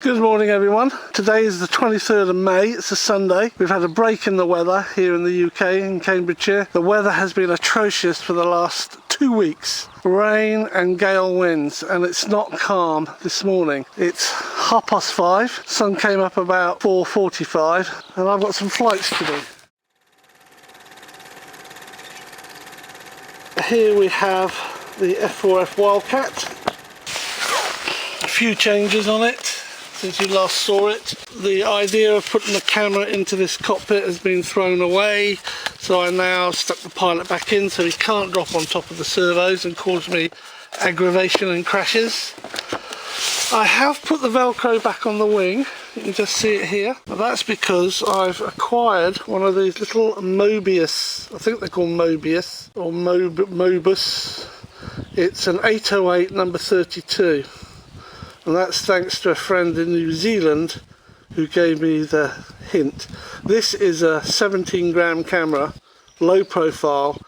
Good morning everyone. Today is the 23rd of May, it's a Sunday. We've had a break in the weather here in the UK, in Cambridgeshire. The weather has been atrocious for the last 2 weeks. Rain and gale winds, and it's not calm this morning. It's 5:30, sun came up about 4:45, and I've got some flights to do. Here we have the F4F Wildcat. A few changes on it since you last saw it. The idea of putting the camera into this cockpit has been thrown away, so I now stuck the pilot back in so he can't drop on top of the servos and cause me aggravation and crashes. I have put the Velcro back on the wing, you can just see it here. That's because I've acquired one of these little Mobius, I think they're called Mobius or Mobus. It's an 808 number 32. And that's thanks to a friend in New Zealand who gave me the hint. This is a 17-gram camera, low profile.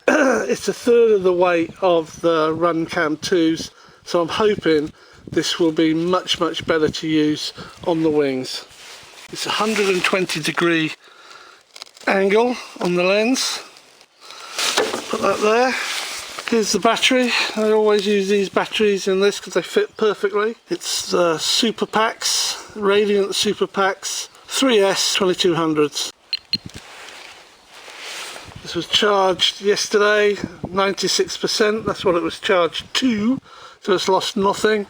It's a third of the weight of the Runcam 2s, so I'm hoping this will be much better to use on the wings. It's a 120-degree angle on the lens. Put that there. Here's the battery. I always use these batteries in this because they fit perfectly. It's the Super Packs, Radiant Super Packs 3S 2200s. This was charged yesterday, 96%, that's what it was charged to, so it's lost nothing.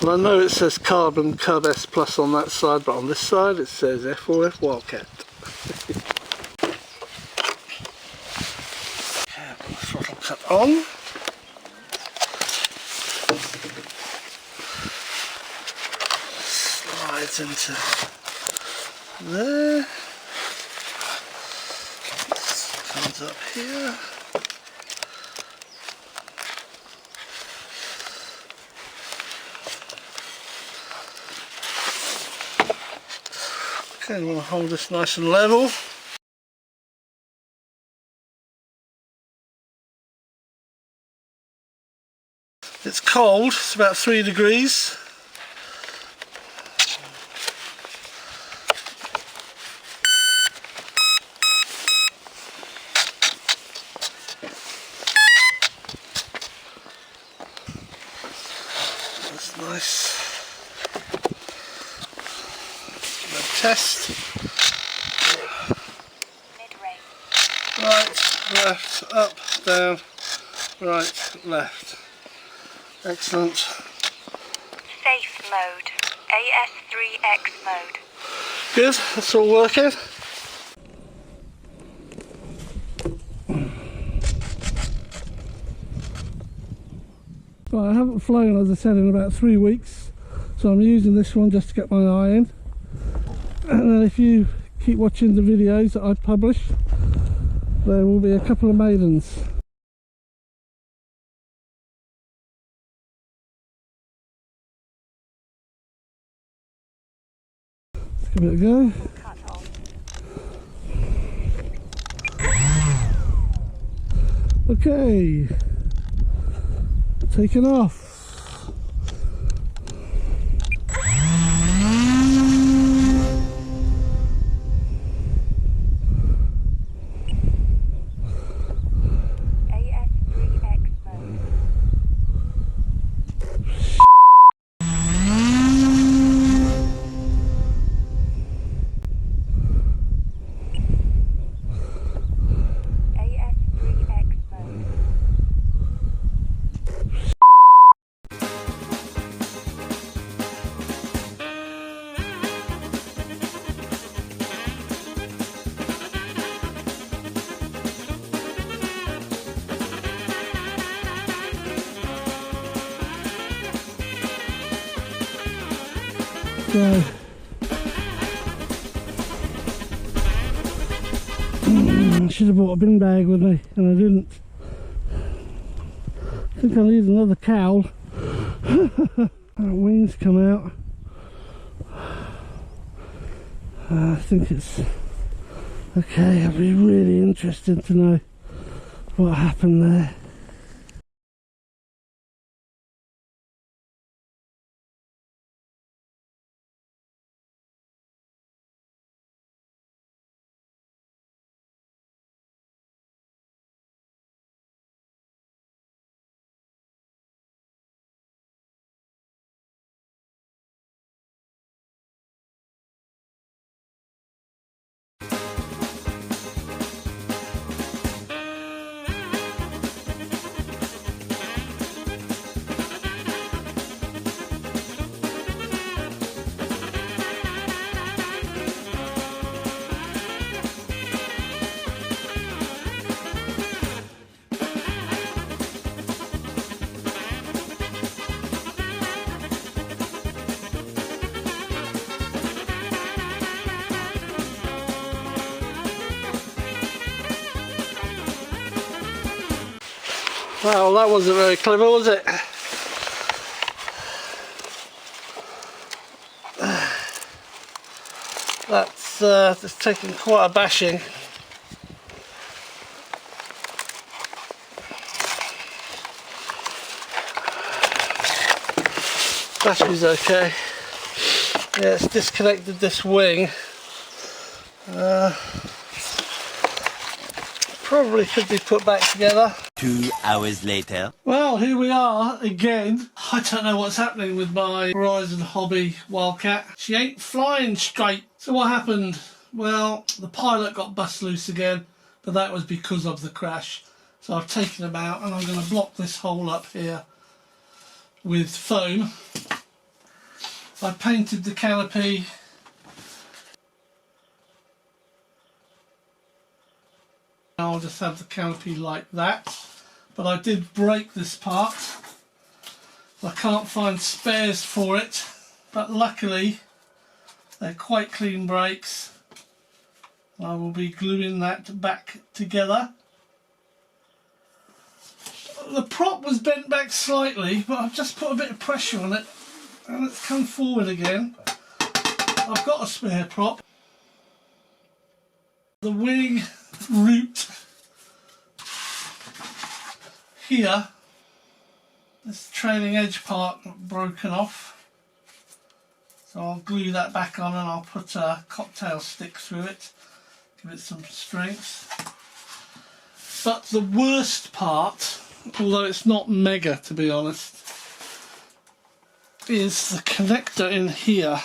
And I know it says Carbon Cub S Plus on that side, but on this side it says F4F Wildcat. Throttle cut on. Slides into there. Comes up here. Okay, I'm going to hold this nice and level. It's cold, it's about 3 degrees. That's nice. Test. Right, left, up, down, right, left. Excellent. Safe mode, AS3X mode. Good, that's all working. Right, I haven't flown, as I said, in about 3 weeks, so I'm using this one just to get my eye in. And then if you keep watching the videos that I publish, there will be a couple of maidens. Let's give it a go. Okay, taking off. So, I should have brought a bin bag with me and I didn't. I think I need another cowl. Wings come out. I think it's okay. I'd be really interested to know what happened there. Well, that wasn't very clever, was it? That's taken quite a bashing. Battery's okay. Yeah, it's disconnected this wing. Probably could be put back together. 2 hours later. Well, here we are again. I don't know what's happening with my Horizon Hobby Wildcat. She ain't flying straight. So what happened? Well, the pilot got bust loose again, but that was because of the crash. So I've taken him out and I'm going to block this hole up here with foam. I painted the canopy. I'll just have the canopy like that, but I did break this part. I can't find spares for it, but luckily they're quite clean breaks. I will be gluing that back together. The prop was bent back slightly, but I've just put a bit of pressure on it and it's come forward again. I've got a spare prop. The wing root here, this trailing edge part broken off, so I'll glue that back on and I'll put a cocktail stick through it, give it some strength. But the worst part, although it's not mega to be honest, is the connector in here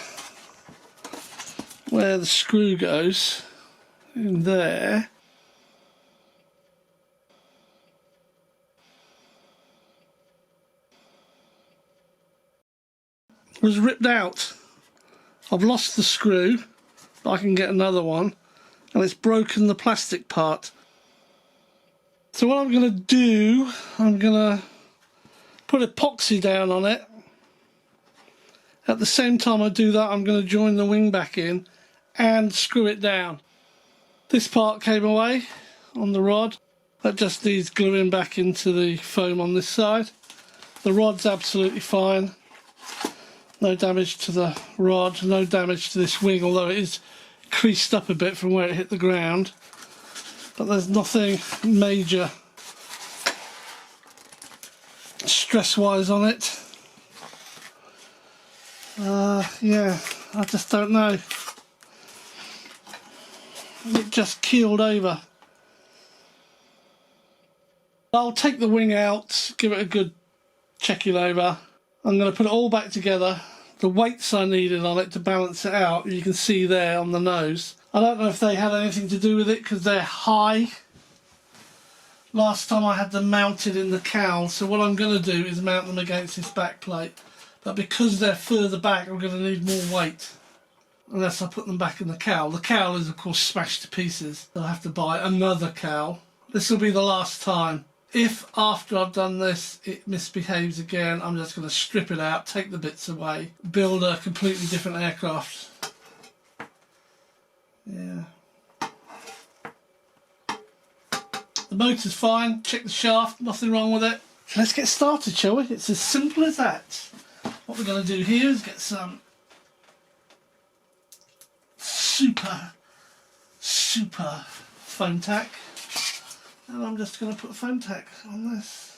where the screw goes. In there was ripped out. I've lost the screw, but I can get another one, and it's broken the plastic part. So what I'm going to do, I'm going to put epoxy down on it. At the same time I do that, I'm going to join the wing back in and screw it down. This part came away on the rod. That just needs gluing back into the foam on this side. The rod's absolutely fine. No damage to the rod, no damage to this wing, although it is creased up a bit from where it hit the ground. But there's nothing major stress-wise on it. Yeah, I just don't know. It just keeled over. I'll take the wing out, give it a good checking over. I'm going to put it all back together. The weights I needed on it to balance it out, you can see there on the nose. I don't know if they had anything to do with it because they're high. Last time I had them mounted in the cowl, so what I'm going to do is mount them against this back plate. But because they're further back, I'm going to need more weight. Unless I put them back in the cowl. The cowl is of course smashed to pieces. I'll have to buy another cowl. This will be the last time. If after I've done this it misbehaves again, I'm just going to strip it out, take the bits away, build a completely different aircraft. Yeah. The motor's fine, check the shaft, nothing wrong with it. Let's get started, shall we? It's as simple as that. What we're going to do here is get some super foam tack, and I'm just going to put foam tack on this.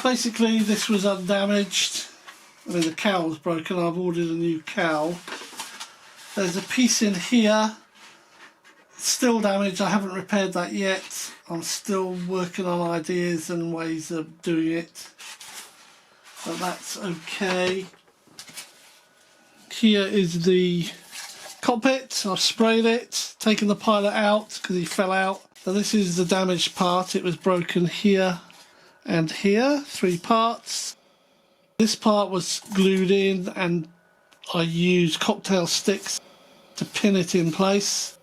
Basically this was undamaged. I mean the cowl was broken, I've ordered a new cowl. There's a piece in here, it's still damaged, I haven't repaired that yet. I'm still working on ideas and ways of doing it, but that's okay. Here is the cockpit. I've sprayed it, taken the pilot out because he fell out. So this is the damaged part. It was broken here and here, 3 parts. This part was glued in and I used cocktail sticks to pin it in place.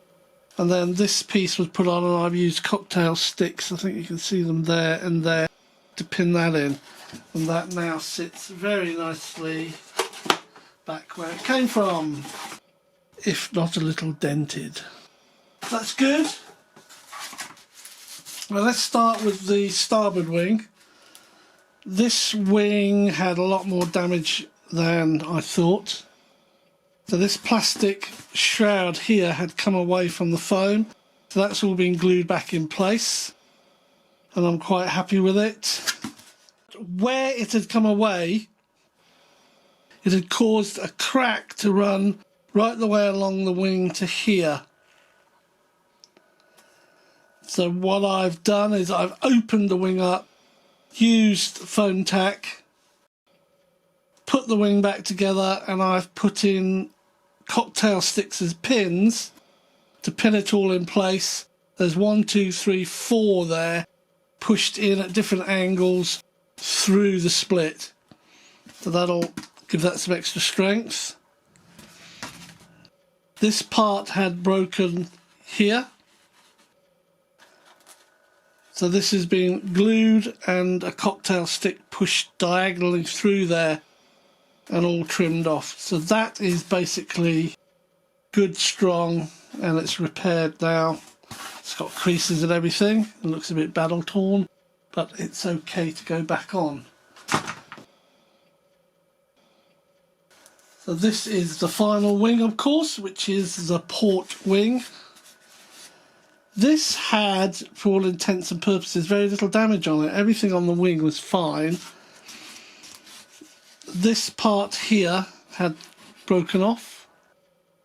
And then this piece was put on and I've used cocktail sticks, I think you can see them there and there, to pin that in. And that now sits very nicely back where it came from, if not a little dented. That's good. Well, let's start with the starboard wing. This wing had a lot more damage than I thought. So this plastic shroud here had come away from the foam, so that's all been glued back in place and I'm quite happy with it. Where it had come away, it had caused a crack to run right the way along the wing to here. So what I've done is I've opened the wing up, used foam tack, put the wing back together, and I've put in cocktail sticks as pins to pin it all in place. There's 1, 2, 3, 4 there, pushed in at different angles through the split. So that'll give that some extra strength. This part had broken here. So this has been glued and a cocktail stick pushed diagonally through there and all trimmed off. So that is basically good, strong, and it's repaired now. It's got creases and everything. It looks a bit battle torn, but it's okay to go back on. So this is the final wing, of course, which is the port wing. This had, for all intents and purposes, very little damage on it. Everything on the wing was fine. This part here had broken off.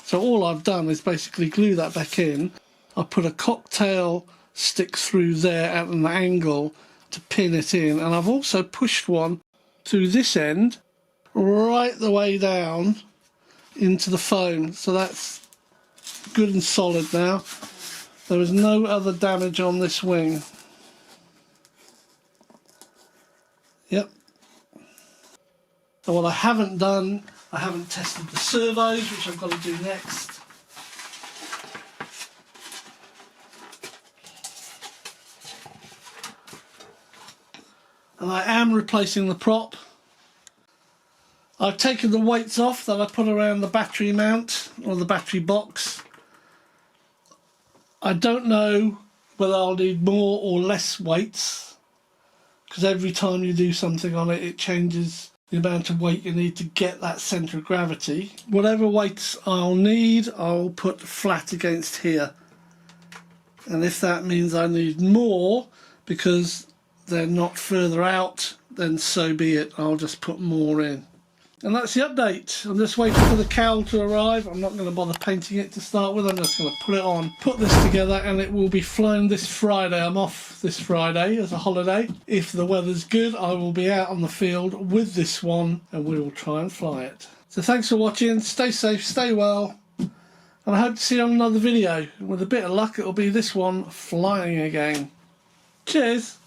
So all I've done is basically glue that back in. I put a cocktail stick through there at an angle to pin it in. And I've also pushed one through this end right the way down into the foam. So that's good and solid now. There was no other damage on this wing. Yep. And what I haven't done, I haven't tested the servos, which I've got to do next. And I am replacing the prop. I've taken the weights off that I put around the battery mount, or the battery box. I don't know whether I'll need more or less weights, because every time you do something on it, it changes the amount of weight you need to get that centre of gravity. Whatever weights I'll need, I'll put flat against here. And if that means I need more because they're not further out, then so be it. I'll just put more in. And that's the update. I'm just waiting for the cowl to arrive. I'm not going to bother painting it to start with. I'm just going to put it on, put this together, and it will be flown this Friday. I'm off this Friday as a holiday. If the weather's good, I will be out on the field with this one and we will try and fly it. So thanks for watching. Stay safe, stay well, and I hope to see you on another video. With a bit of luck, it'll be this one flying again. Cheers.